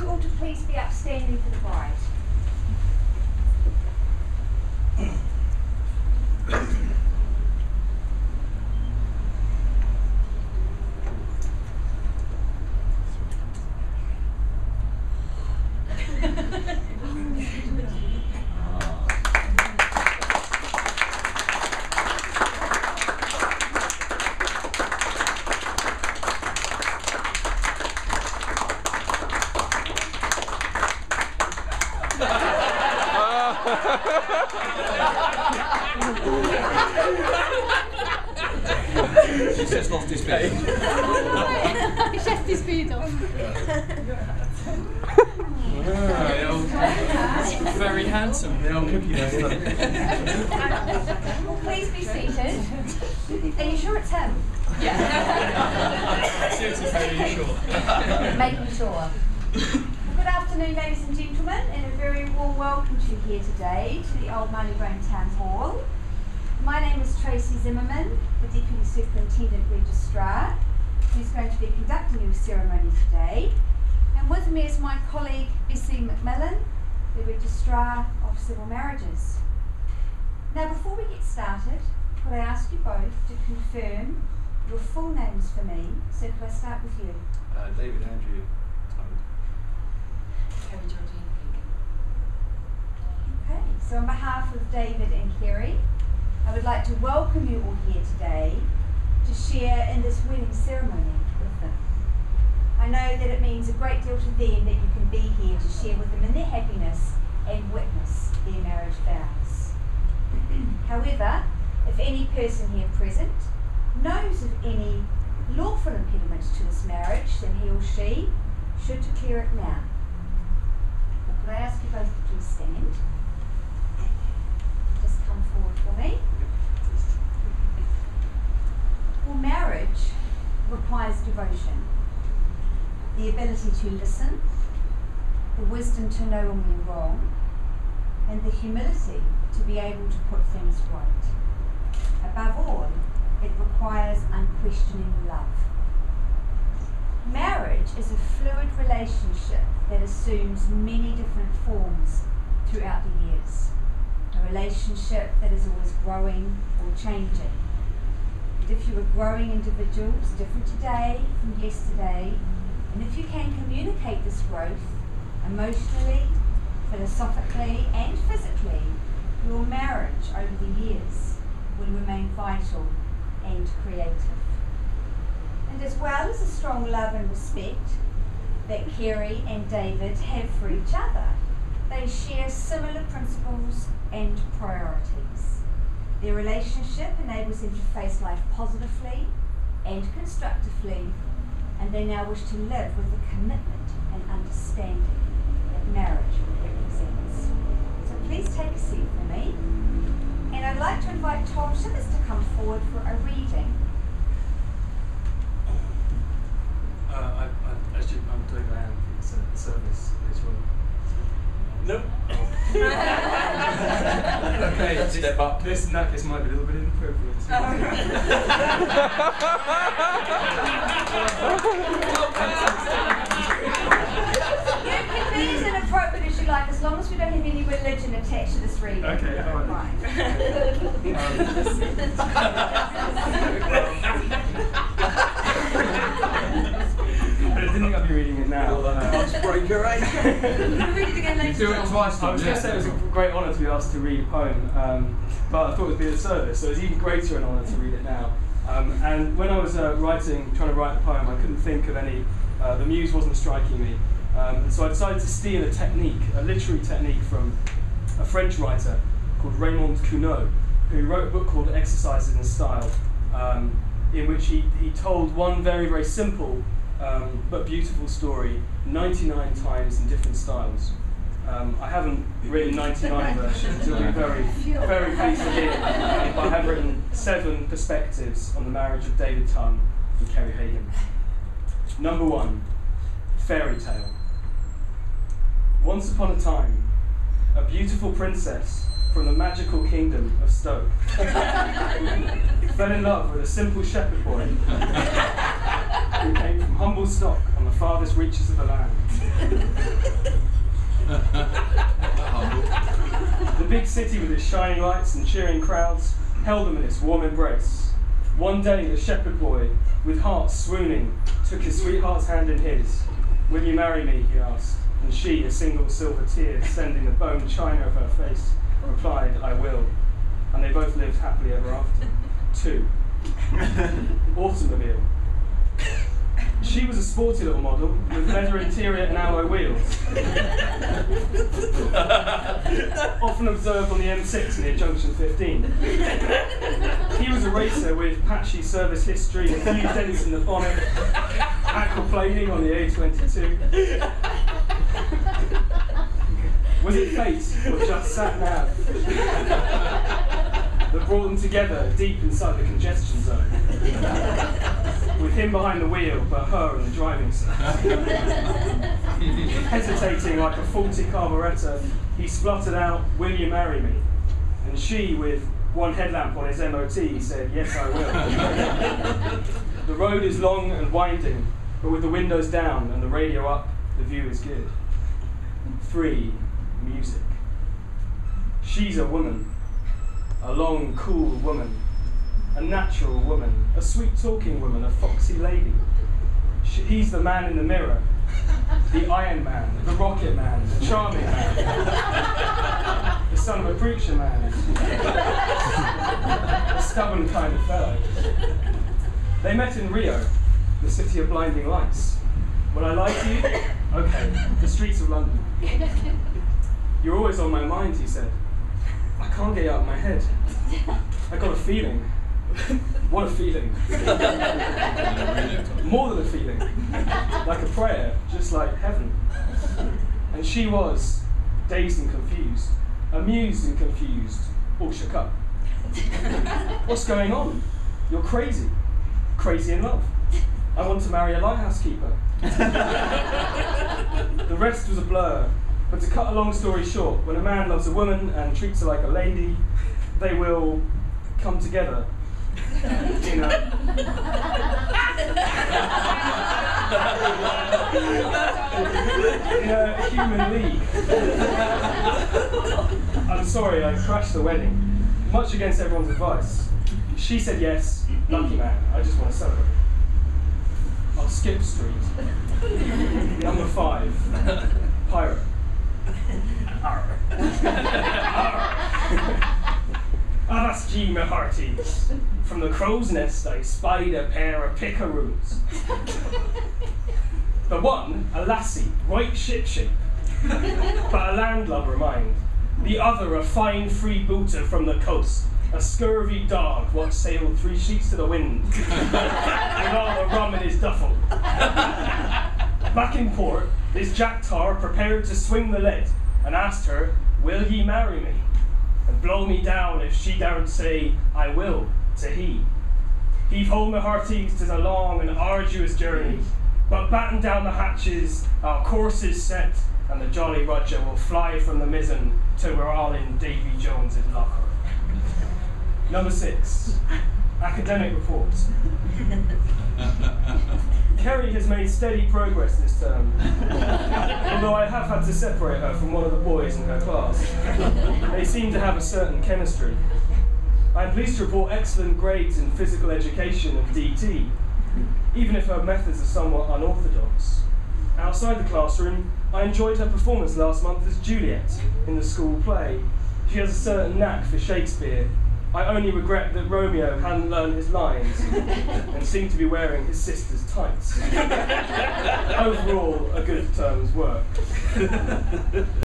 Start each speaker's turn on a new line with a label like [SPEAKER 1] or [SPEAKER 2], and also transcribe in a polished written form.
[SPEAKER 1] ask you all to please be upstanding for the bride.
[SPEAKER 2] He's just lost his speed.
[SPEAKER 1] He's just his speed off.
[SPEAKER 2] Very handsome, the old cookie duster.
[SPEAKER 1] Well, please be seated. Are you sure it's him? Yeah.
[SPEAKER 2] Seriously, very sure.
[SPEAKER 1] Making sure. Good afternoon, ladies and gentlemen, and a very warm welcome to you here today to the Old Marylebone Town Hall. My name is Tracy Zimmerman, the Deputy Superintendent Registrar, who's going to be conducting your ceremony today. And with me is my colleague Bessie McMillan, the Registrar of Civil Marriages. Now, before we get started, could I ask you both to confirm your full names for me? So could I start with you?
[SPEAKER 2] David Andrew.
[SPEAKER 3] Kerry Georgina.
[SPEAKER 1] Okay, so on behalf of David and Kerry, I would like to welcome you all here today to share in this wedding ceremony with them. I know that it means a great deal to them that you can be here to share with them in their happiness and witness their marriage vows. However, if any person here present knows of any lawful impediments to this marriage, then he or she should declare it now. Could I ask you both to please stand? Just come forward for me. Well, marriage requires devotion, the ability to listen, the wisdom to know when we're wrong, and the humility to be able to put things right. Above all, it requires unquestioning love. Marriage is a fluid relationship that assumes many different forms throughout the years. A relationship that is always growing or changing. And if you are growing individuals different today from yesterday, and if you can communicate this growth emotionally, philosophically and physically, your marriage over the years will remain vital and creative. And as well as a strong love and respect that Kerry and David have for each other, they share similar principles and priorities. Their relationship enables them to face life positively and constructively, and they now wish to live with the commitment and understanding that marriage represents. So please take a seat for me, and I'd like to invite Tom Shivers to come forward for a reading.
[SPEAKER 2] I'm doing my hand. It's a service later on. Nope. Okay, step up. This in that case might be a little bit inappropriate.
[SPEAKER 1] You can be as inappropriate as you like, as long as we don't have any religion attached to this reading.
[SPEAKER 2] Okay, all right. I didn't think I'd be reading it now.
[SPEAKER 3] Break your age.
[SPEAKER 1] We'll read it again later.
[SPEAKER 2] Do it twice. I was going to say it was a great honour to be asked to read a poem, but I thought it would be a service, so it's even greater an honour to read it now. And when I was trying to write the poem, I couldn't think of any. The muse wasn't striking me, and so I decided to steal a technique, a literary technique from a French writer called Raymond Queneau, who wrote a book called Exercises in Style, in which he told one very, very simple but beautiful story 99 times in different styles. I haven't written 99 versions, it'll be very, very pleased to hear, but I have written 7 perspectives on the marriage of David Tunn and Kerry Hagan. Number 1, fairy tale. Once upon a time, a beautiful princess from the magical kingdom of Stoke fell in love with a simple shepherd boy who came from humble stock on the farthest reaches of the land. big city with its shining lights and cheering crowds held them in its warm embrace. One day the shepherd boy, with heart swooning, took his sweetheart's hand in his. "Will you marry me?" he asked, and she, a single silver tear descending the bone china of her face, replied, "I will." And they both lived happily ever after. 2. Automobile. She was a sporty little model with leather interior and alloy wheels. Often observed on the M6 near Junction 15. He was a racer with patchy service history, a few dents in the bonnet, aquaplaning on the A22. Was it fate or just sat nav that brought them together deep inside the congestion zone? With him behind the wheel, but her in the driving seat. Hesitating like a faulty carburettor, he spluttered out, "Will you marry me?" And she, with one headlamp on his MOT, said, "Yes, I will." The road is long and winding, but with the windows down and the radio up, the view is good. 3. Music. She's a woman. A long, cool woman. A natural woman, a sweet-talking woman, a foxy lady. He's the man in the mirror, the Iron Man, the Rocket Man, the Charming Man, the son of a preacher man, a stubborn kind of fellow. They met in Rio, the city of blinding lights. Will I lie to you? Okay, the streets of London. "You're always on my mind," he said. "I can't get you out of my head. I got a feeling." What a feeling. More than a feeling. Like a prayer, just like heaven. And she was dazed and confused, amused and confused, all shook up. "What's going on? You're crazy. Crazy in love. I want to marry a lighthouse keeper." The rest was a blur, but to cut a long story short, when a man loves a woman and treats her like a lady, they will come together in a human league. I'm sorry, I crashed the wedding, much against everyone's advice. She said yes, lucky man, I just want to celebrate. I'll skip street. Number 5, pirate. Arr. Arr. Avast me hearties. From the crow's nest I spied a pair of pickaroos. The one, a lassie, right ship-shape, but a landlubber mind. The other, a fine freebooter from the coast, a scurvy dog what sailed 3 sheets to the wind, with all the rum in his duffel. Back in port, this Jack Tar prepared to swing the lead, and asked her, "Will ye marry me?" And blow me down if she daren't say, "I will," to he. Heave ho, my hearties, 'tis a long and arduous journey, but batten down the hatches, our course is set, and the Jolly Roger will fly from the mizzen till we're all in Davy Jones's locker. Number 6, academic reports. Kerry has made steady progress this term, although I have had to separate her from one of the boys in her class. They seem to have a certain chemistry. I am pleased to report excellent grades in physical education and DT, even if her methods are somewhat unorthodox. Outside the classroom, I enjoyed her performance last month as Juliet in the school play. She has a certain knack for Shakespeare. I only regret that Romeo hadn't learned his lines and seemed to be wearing his sister's tights. Overall, a good term's work.